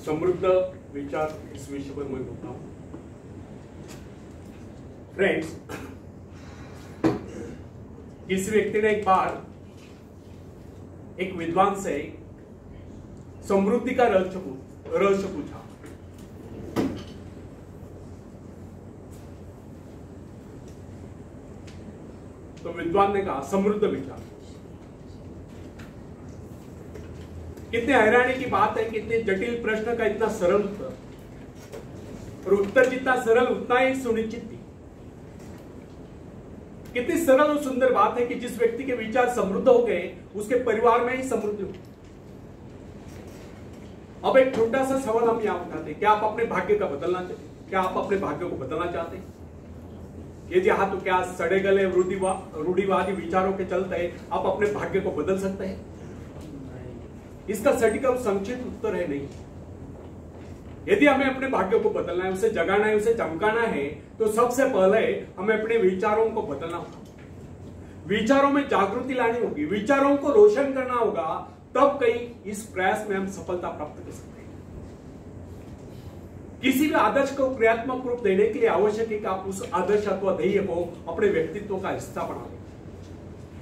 समृद्ध विचार इस विषय पर मैं बोलता हूं। फ्रेंड्स, किसी व्यक्ति ने एक बार एक विद्वान से समृद्धि का रहस्य पूछा। तो विद्वान ने कहा समृद्ध विचार। कितने हैरानी की बात है, कितने जटिल प्रश्न का इतना सरल उत्तर, और उत्तर जितना सरल उतना ही सुनिश्चित थी। कितनी सरल और सुंदर बात है कि जिस व्यक्ति के विचार समृद्ध हो गए उसके परिवार में ही समृद्धि हो। अब एक छोटा सा सवाल हम यहां उठाते हैं, क्या आप अपने भाग्य का बदलना चाहते हैं? क्या आप अपने भाग्य को बदलना चाहते हैं? यदि हाँ, तो क्या सड़े गले रूढ़िवादी विचारों के चलते आप अपने भाग्य को बदल सकते हैं? इसका सटीक और संक्षिप्त उत्तर है नहीं। यदि हमें अपने भाग्य को बदलना है, उसे जगाना है, उसे चमकाना है, तो सबसे पहले हमें अपने विचारों को बदलना होगा। विचारों में जागृति लानी होगी, विचारों को रोशन करना होगा, तब कहीं इस प्रयास में हम सफलता प्राप्त कर सकते हैं। किसी भी आदर्श को क्रियात्मक रूप देने के लिए आवश्यक है कि आप उस आदर्श अथवा ध्येय को अपने व्यक्तित्व का हिस्सा बना लें।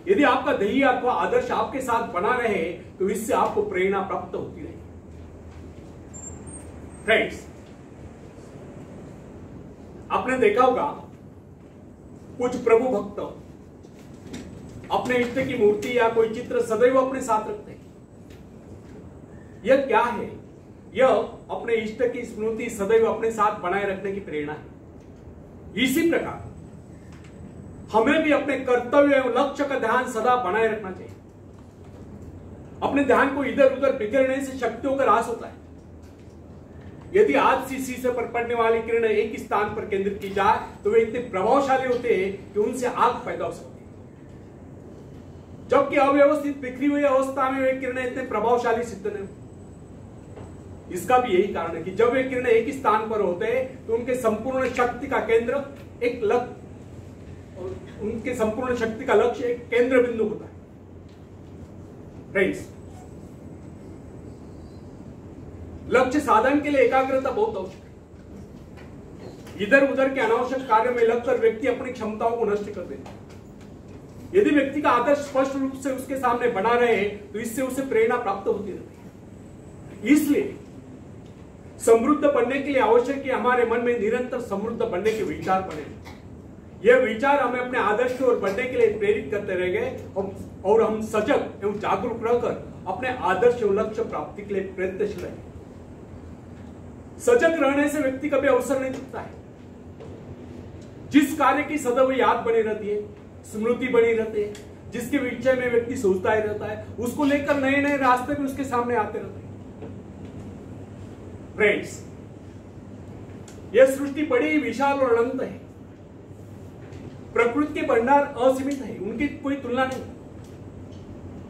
यदि आपका ध्येय अथवा आदर्श आपके साथ बना रहे तो इससे आपको प्रेरणा प्राप्त होती रहेगी। फ्रेंड्स, आपने देखा होगा कुछ प्रभु भक्त अपने इष्ट की मूर्ति या कोई चित्र सदैव अपने साथ रखते हैं। यह क्या है? यह अपने इष्ट की स्मृति सदैव अपने साथ बनाए रखने की प्रेरणा है। इसी प्रकार हमें भी अपने कर्तव्य एवं लक्ष्य का ध्यान सदा बनाए रखना चाहिए। अपने ध्यान को इधर उधर बिखरने से शक्तियों का ह्रास होता है। यदि आज शीशे पर पड़ने वाली किरणें एक स्थान पर केंद्रित की जाए तो वे इतने प्रभावशाली होते हैं कि उनसे आग पैदा हो सकती है, जबकि अव्यवस्थित बिखरी हुई अवस्था में वे किरणें इतने प्रभावशाली सिद्ध नहीं। इसका भी यही कारण है कि जब वे किरणें एक स्थान पर होते हैं तो उनके संपूर्ण शक्ति का केंद्र एक लक्ष्य, उनके संपूर्ण शक्ति का लक्ष्य एक केंद्र बिंदु होता है। फ्रेंड्स, लक्ष्य साधन के लिए एकाग्रता बहुत आवश्यक है। इधर उधर के अनावश्यक कार्य में लगकर व्यक्ति अपनी क्षमताओं को नष्ट कर देता है। यदि व्यक्ति का आदर्श स्पष्ट रूप से उसके सामने बना रहे तो इससे उसे प्रेरणा प्राप्त होती रहती है। इसलिए समृद्ध बनने के लिए आवश्यक है कि हमारे मन में निरंतर समृद्ध बनने के विचार बने। यह विचार हमें अपने आदर्श की ओर बढ़ने के लिए प्रेरित करते रहेंगे और हम सजग एवं जागरूक रहकर अपने आदर्श एवं लक्ष्य प्राप्ति के लिए प्रयत्नशील रहेंगे। सजग रहने से व्यक्ति कभी अवसर नहीं चुकता है। जिस कार्य की सदैव याद बनी रहती है, स्मृति बनी रहती है, जिसके विषय में व्यक्ति सोचता ही रहता है, उसको लेकर नए नए रास्ते भी उसके सामने आते रहते हैं। फ्रेंड्स, यह सृष्टि बड़ी विशाल और अनंत है। प्रकृति के भंडार असीमित है, उनकी कोई तुलना नहीं।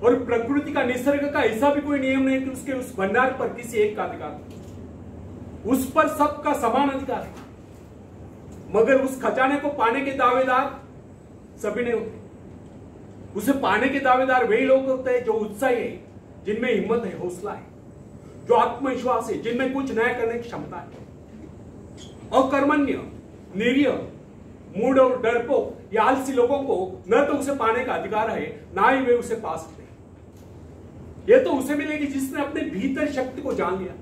और प्रकृति का, निसर्ग का ऐसा भी कोई नियम नहीं कि उसके उस भंडार पर किसी एक का अधिकार, उस पर सबका समान अधिकार है। मगर उस खजाने को पाने के दावेदार सभी नहीं होते। उसे पाने के दावेदार वही लोग होते हैं जो उत्साही है, जिनमें हिम्मत है, हौसला है, जो आत्मविश्वास है, जिनमें कुछ नया करने की क्षमता है। अकर्मण्य, निरीह, मूढ़ और डरपोक या आलसी लोगों को न तो उसे पाने का अधिकार है, ना ही वे उसे पा सकते हैं। यह तो उसे मिलेगी जिसने अपने भीतर शक्ति को जान लिया।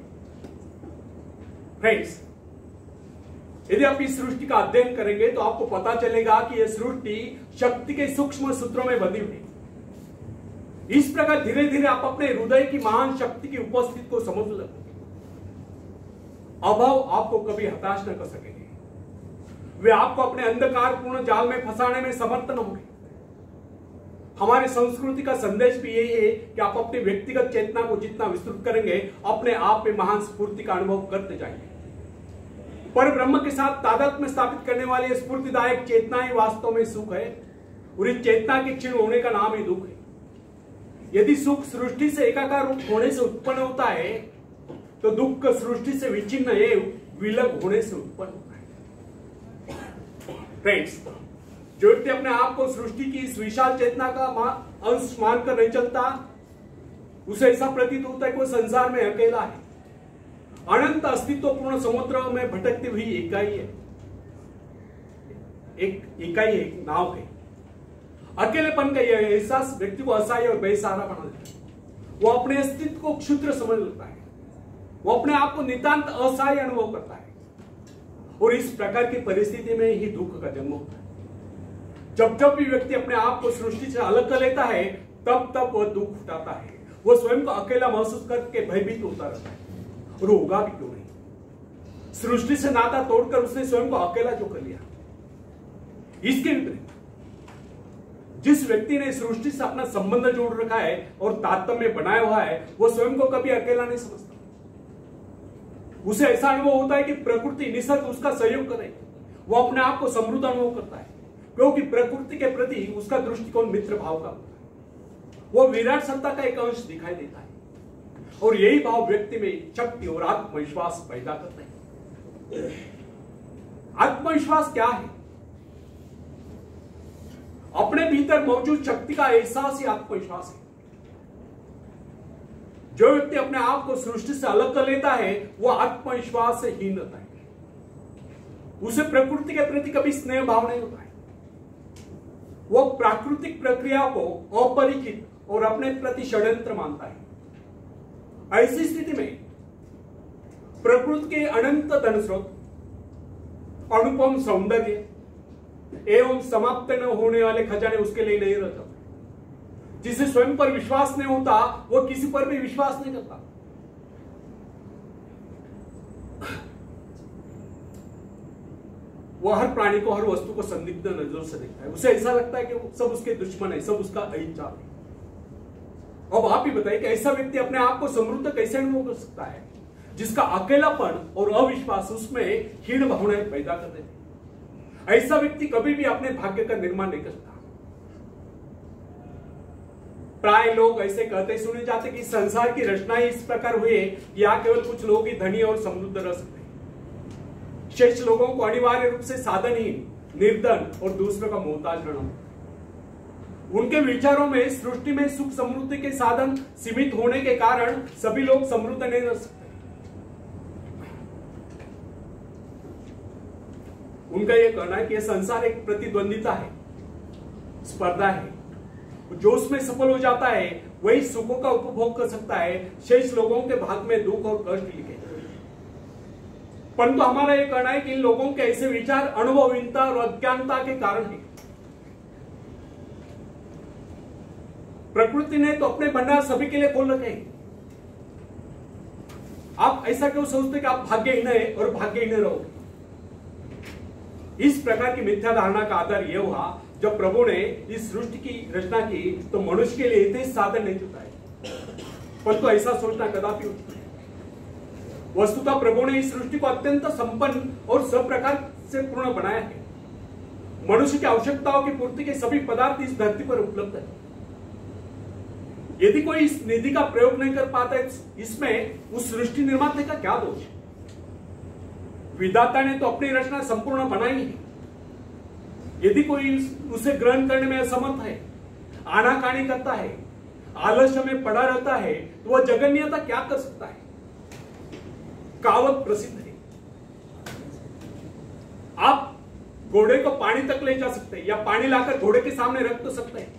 फ्रेंड्स, यदि आप इस सृष्टि का अध्ययन करेंगे तो आपको पता चलेगा कि यह सृष्टि शक्ति के सूक्ष्म सूत्रों में बंधी हुई है। इस प्रकार धीरे धीरे आप अपने हृदय की महान शक्ति की उपस्थिति को समझ लगेंगे। अभाव आपको कभी हताश न कर सकेंगे। वे आपको अपने अंधकारपूर्ण जाल में फंसाने में समर्थ न होंगे। हमारी संस्कृति का संदेश भी यही है कि आप अपनी व्यक्तिगत चेतना को जितना विस्तृत करेंगे, अपने आप में महान स्फूर्ति का अनुभव करते जाएंगे। पर ब्रह्म के साथ तादात्म्य स्थापित करने वाली स्फूर्तिदायक चेतना ही वास्तव में सुख है, और इस चेतना के क्षीण होने का नाम ही दुख है। यदि सुख सृष्टि से एकाकार होने से उत्पन्न होता है तो दुख सृष्टि से विच्छिन्न एवं विलग होने से उत्पन्न होता है। फ्रेंड्स, जो व्यक्ति अपने आप को सृष्टि की इस विशाल चेतना का अंश मानकर नहीं चलता, उसे ऐसा प्रतीत होता है कि वो संसार में अकेला है। अनंत अस्तित्वपूर्ण समुद्र में भटकती हुई इकाई है, एक नाव है। अकेलेपन का यह एहसास व्यक्ति को असहाय और बेसहारा बना देता है। वो अपने अस्तित्व को क्षुद्र समझ लेता है, वो अपने आप को नितांत असहाय अनुभव करता है, और इस प्रकार की परिस्थिति में ही दुख का जन्म होता है। जब जब भी व्यक्ति अपने आप को सृष्टि से अलग कर लेता है, तब तब वह दुख उठाता है। वह स्वयं को अकेला महसूस करके भयभीत होता रहता है, और वो होगा भी क्यों नहीं। सृष्टि से नाता तोड़कर उसने स्वयं को अकेला जो कर लिया। इसके विपरीत जिस व्यक्ति ने सृष्टि से अपना संबंध जोड़ रखा है और तारतम्य बनाया हुआ है, वो स्वयं को कभी अकेला नहीं समझता। उसे ऐसा अनुभव होता है कि प्रकृति निसर्ग उसका सहयोग करे। वो अपने आप को समृद्ध अनुभव करता है, क्योंकि प्रकृति के प्रति उसका दृष्टिकोण मित्र भाव का होता है। वो विराट सत्ता का एक अंश दिखाई देता है, और यही भाव व्यक्ति में शक्ति और आत्मविश्वास पैदा करता है। आत्मविश्वास क्या है? अपने भीतर मौजूद शक्ति का एहसास ही आत्मविश्वास है। जो व्यक्ति अपने आप को सृष्टि से अलग कर लेता है, वह आत्मविश्वास से हीन रहता है। उसे प्रकृति के प्रति कभी स्नेह भाव नहीं होता है। वह प्राकृतिक प्रक्रिया को अपरिचित और अपने प्रति षड्यंत्र मानता है। ऐसी स्थिति में प्रकृति के अनंत धन स्रोत, अनुपम सौंदर्य एवं समाप्त न होने वाले खजाने उसके लिए नहीं रहता। जिसे स्वयं पर विश्वास नहीं होता, वो किसी पर भी विश्वास नहीं करता। वो हर प्राणी को, हर वस्तु को संदिग्ध नजरों से देखता है। उसे ऐसा लगता है कि वो सब उसके दुश्मन है, सब उसका अहिंसा है। अब आप ही बताइए कि ऐसा व्यक्ति अपने आप को समृद्ध कैसे अनुभव कर सकता है, जिसका अकेलापन और अविश्वास उसमें हीन भावनाएं पैदा कर देते। ऐसा व्यक्ति कभी भी अपने भाग्य का निर्माण नहीं करता। प्राय लोग ऐसे कहते सुने जाते कि संसार की रचना ही इस प्रकार हुई है कि यहाँ केवल कुछ लोग ही धनी और समृद्ध रह सकते हैं। शेष लोगों को अनिवार्य रूप से साधनहीन, निर्धन और दूसरों का मोहताज रहना। उनके विचारों में सृष्टि में सुख समृद्धि के साधन सीमित होने के कारण सभी लोग समृद्ध नहीं रह सकते। उनका यह कहना है कि यह संसार एक प्रतिद्वंदिता है, स्पर्धा है। जो उसमें सफल हो जाता है वही सुखों का उपभोग कर सकता है। शेष लोगों के भाग में दुख और कष्ट लिखे। परंतु हमारा यह कहना है कि इन लोगों के ऐसे विचार अनुभवहीनता और अज्ञानता के कारण है। प्रकृति ने तो अपने भंडार सभी के लिए खोल रखे हैं। आप ऐसा क्यों सोचते कि आप भाग्यहीन है और भाग्यहीन रहोगे? इस प्रकार की मिथ्या धारणा का आधार यह हुआ, जब प्रभु ने इस सृष्टि की रचना की तो मनुष्य के लिए इतने साधन नहीं जुटाए। परंतु ऐसा सोचना कदापि उचित नहीं। वस्तुतः प्रभु ने इस सृष्टि को अत्यंत संपन्न और सब प्रकार से पूर्ण बनाया है। मनुष्य की आवश्यकताओं की पूर्ति के सभी पदार्थ इस धरती पर उपलब्ध है। यदि कोई इस निधि का प्रयोग नहीं कर पाता है, इसमें उस सृष्टि निर्माता का क्या दोष है? विधाता ने तो अपनी रचना संपूर्ण बनाई है। यदि कोई उसे ग्रहण करने में असमर्थ है, आनाकानी करता है, आलस्य में पड़ा रहता है, तो वह जगन्यता क्या कर सकता है? कहावत प्रसिद्ध है, आप घोड़े को पानी तक ले जा सकते हैं या पानी लाकर घोड़े के सामने रख तो सकते हैं,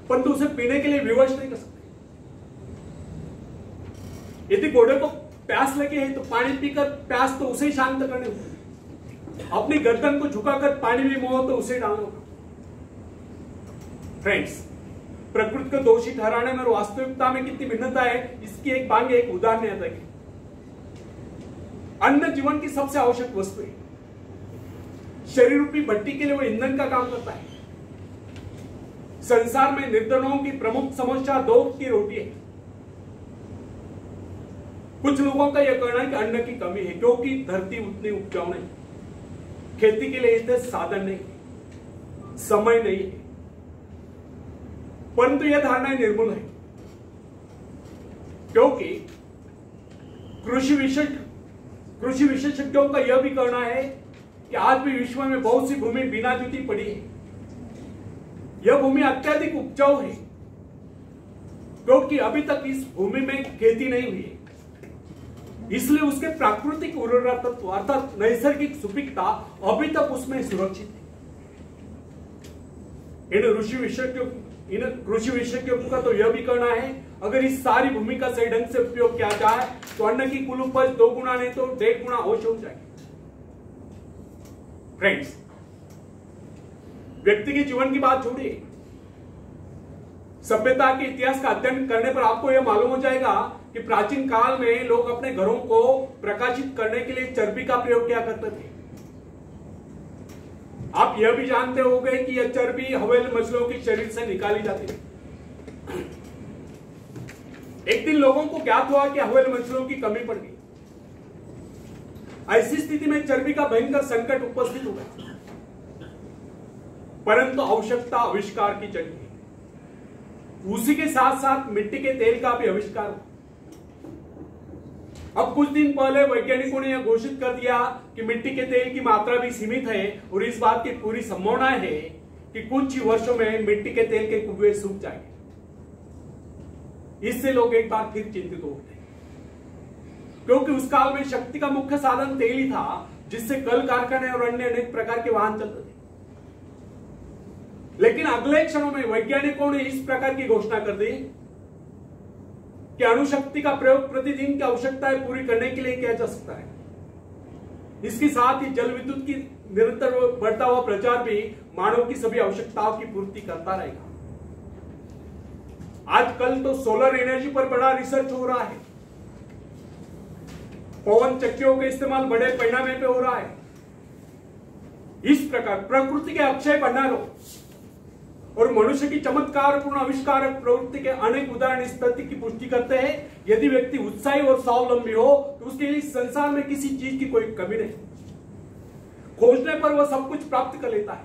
परंतु उसे पीने के लिए विवश नहीं कर सकते। यदि घोड़े को प्यास लगी है तो पानी पीकर प्यास तो उसे ही शांत करनी होगी। अपनी गर्दन को झुकाकर पानी में मोह तो उसे डालना होगा। फ्रेंड्स, प्रकृति को दोषी ठहराने में और वास्तविकता में कितनी भिन्नता है, इसकी एक बांगे एक उदाहरण याद रखें। अन्न जीवन की सबसे आवश्यक वस्तु है। शरीर रूपी भट्टी के लिए वो ईंधन का काम करता है। संसार में निर्धनों की प्रमुख समस्या दो की रोटी है। कुछ लोगों का यह कहना है कि अन्न की कमी है क्योंकि धरती उतनी उपजाऊ नहीं, खेती के लिए इतने साधन नहीं, समय नहीं है। परंतु यह धारणा निर्मूल है, क्योंकि कृषि विशेषज्ञों का यह भी कहना है कि आज भी विश्व में बहुत सी भूमि बिना जुती पड़ी है। यह भूमि अत्यधिक उपजाऊ है क्योंकि अभी तक इस भूमि में खेती नहीं हुई है। इसलिए उसके प्राकृतिक उर्वरकत्व अर्थात नैसर्गिक सुपिकता अभी तक उसमें सुरक्षित है। इन कृषि विशेषज्ञों का तो यह भी कहना है, अगर इस सारी भूमि का सही ढंग से उपयोग किया जाए तो अन्न की कुल उपज 2 गुना नहीं तो 1.5 गुना अवश्य हो जाएगी। फ्रेंड्स, व्यक्ति के जीवन की बात छोड़िए, सभ्यता के इतिहास का अध्ययन करने पर आपको यह मालूम हो जाएगा कि प्राचीन काल में लोग अपने घरों को प्रकाशित करने के लिए चर्बी का प्रयोग किया करते थे। आप यह भी जानते होंगे कि यह चर्बी हवेल मछलियों के शरीर से निकाली जाती है। एक दिन लोगों को ज्ञात हुआ कि हवेल मछलियों की कमी पड़ गई। ऐसी स्थिति में चर्बी का भयंकर संकट उपस्थित हो गया, परंतु आवश्यकता आविष्कार की चली। उसी के साथ साथ मिट्टी के तेल का भी आविष्कार हुआ। अब कुछ दिन पहले वैज्ञानिकों ने यह घोषित कर दिया कि मिट्टी के तेल की मात्रा भी सीमित है और इस बात की पूरी संभावना है कि कुछ ही वर्षों में मिट्टी के तेल के कुएं सूख जाएंगे। इससे लोग एक बार फिर चिंतित हो गए, क्योंकि उस काल में शक्ति का मुख्य साधन तेल ही था, जिससे कल कारखाने और अन्य अनेक प्रकार के वाहन चलते थे। लेकिन अगले क्षणों में वैज्ञानिकों ने इस प्रकार की घोषणा कर दी कि अणुशक्ति का प्रयोग प्रतिदिन की आवश्यकताएं पूरी करने के लिए किया जा सकता है। इसके साथ ही जल विद्युत की निरंतर बढ़ता हुआ प्रचार भी मानव की सभी आवश्यकताओं की पूर्ति करता रहेगा। आजकल तो सोलर एनर्जी पर बड़ा रिसर्च हो रहा है, पवन चक्कियों का इस्तेमाल बड़े पैमाने पे हो रहा है। इस प्रकार प्रकृति के अक्षय भंडारों और मनुष्य की चमत्कारपूर्ण आविष्कारक प्रवृत्ति के अनेक उदाहरण इस तथ्य की पुष्टि करते हैं, यदि व्यक्ति उत्साही और स्वावलंबी हो तो उसके लिए संसार में किसी चीज की कोई कमी नहीं। खोजने पर वह सब कुछ प्राप्त कर लेता है।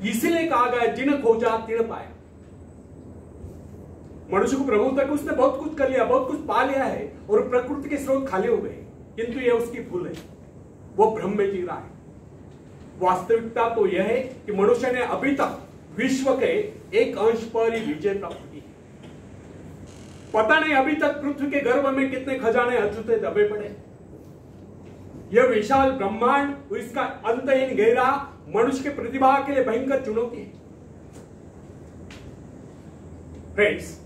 इसीलिए कहा गया, जिन खोजा तिन पाया। मनुष्य को प्रभु तक उसने बहुत कुछ कर लिया, बहुत कुछ पा लिया है और प्रकृति के स्रोत खाली हो गए, किंतु यह उसकी भूल है, वो भ्रम में जी रहा है। वास्तविकता तो यह है कि मनुष्य ने अभी तक विश्व के एक अंश पर ही विजय प्राप्त की। पता नहीं अभी तक पृथ्वी के गर्भ में कितने खजाने अछूते दबे पड़े। यह विशाल ब्रह्मांड, इसका अंतहीन गहरा मनुष्य के प्रतिभा के लिए भयंकर चुनौती है। फ्रेंड्स,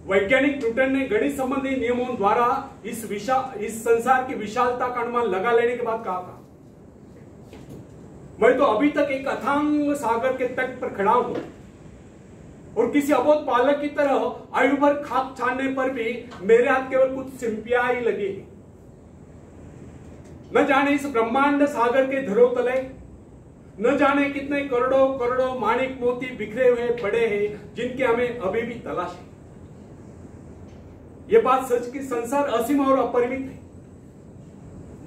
वैज्ञानिक न्यूटन ने गणित संबंधी नियमों द्वारा इस संसार की विशालता का अनुमान लगा लेने के बाद कहा था, मैं तो अभी तक एक अथांग सागर के तट पर खड़ा हूं और किसी अबोध बालक की तरह आयु भर खाक छानने पर भी मेरे हाथ केवल कुछ सिंपियां ही लगी है। न जाने इस ब्रह्मांड सागर के धरोतले न जाने कितने करोड़ों करोड़ों माणिक मोती बिखरे हुए पड़े हैं, जिनके हमें अभी भी तलाश है। यह बात सच की संसार असीम और अपरिमित है।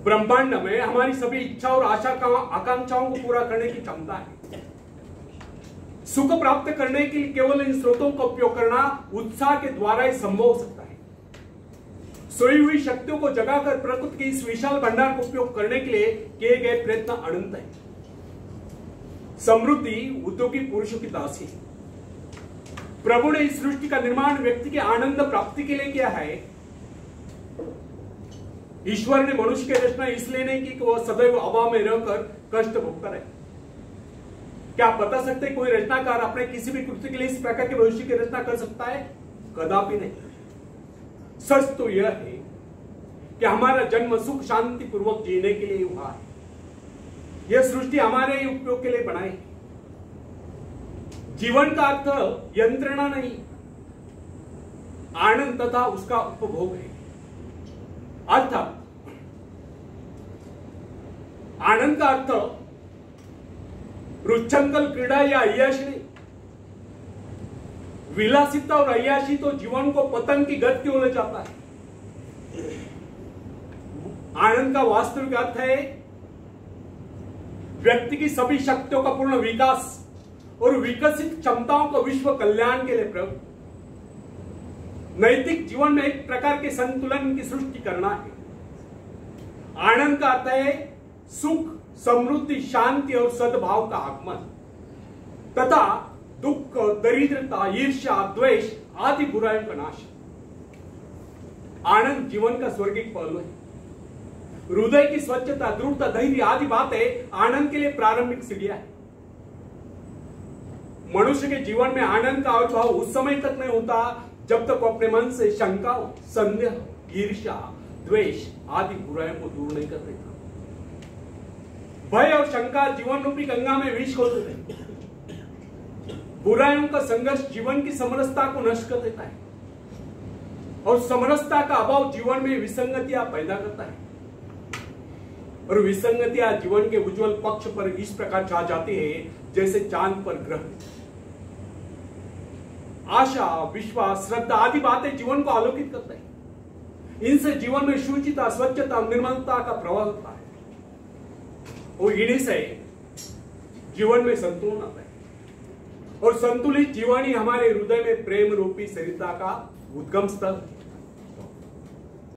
ब्रह्मांड में हमारी सभी इच्छा और आकांक्षाओं को पूरा करने की क्षमता है। सुख प्राप्त करने के लिए केवल इन स्रोतों का उपयोग करना उत्साह के द्वारा ही संभव हो सकता है। सोई हुई शक्तियों को जगाकर प्रकृति के इस विशाल भंडार को उपयोग करने के लिए किए गए प्रयत्न अनंत है। समृद्धि उद्योगी पुरुषों की दासी है। प्रभु ने इस सृष्टि का निर्माण व्यक्ति के आनंद प्राप्ति के लिए किया है। ईश्वर ने मनुष्य की रचना इसलिए नहीं की कि वह सदैव अभाव में रहकर कष्ट भोगता रहे। क्या आप बता सकते हैं कोई रचनाकार अपने किसी भी कृति के लिए इस प्रकार के भविष्य की रचना कर सकता है? कदापि नहीं। सच तो यह है कि हमारा जन्म सुख शांति पूर्वक जीने के लिए हुआ है। यह सृष्टि हमारे ही उपयोग के लिए बनाई है। जीवन का अर्थ यंत्रणा नहीं, आनंद तथा उसका उपभोग है। अर्थात आनंद का अर्थ रुच्छंकल क्रीड़ा या अय्याशी नहीं। विलासिता और अय्याशी तो जीवन को पतंग की गति की ओर ले जाता है। आनंद का वास्तविक अर्थ है व्यक्ति की सभी शक्तियों का पूर्ण विकास और विकसित क्षमताओं को विश्व कल्याण के लिए प्रयोग। नैतिक जीवन में एक प्रकार के संतुलन की सृष्टि करना है। आनंद का अर्थ है सुख, समृद्धि, शांति और सद्भाव का आगमन तथा दुख, दरिद्रता, ईर्ष्या, द्वेष आदि बुराइयों का नाश। आनंद जीवन का स्वर्गिक पहलू है। हृदय की स्वच्छता, दृढ़ता, धैर्य आदि बातें आनंद के लिए प्रारंभिक सीढ़ियां है। मनुष्य के जीवन में आनंद का अनुभव उस समय तक नहीं होता जब तक वो अपने मन से शंकाओं, संदेह, ईर्ष्या, द्वेष आदि बुराइयों को दूर नहीं कर देता। भय और शंका जीवन रूपी गंगा में विष खोल देते हैं। बुराइयों का संघर्ष जीवन की समरसता को नष्ट कर देता है और समरसता का अभाव जीवन में विसंगतियां पैदा करता है और विसंगतियां जीवन के उज्जवल पक्ष पर इस प्रकार छा जाती है जैसे चांद पर ग्रह। आशा, विश्वास, श्रद्धा आदि बातें जीवन को आलोकित करते हैं। इनसे जीवन में शुचिता, स्वच्छता, निर्मलता का प्रवाह होता है और इन्हीं से जीवन में संतुलन आता है और संतुलित जीवन ही हमारे हृदय में प्रेम रूपी सरिता का उद्गम स्थल है।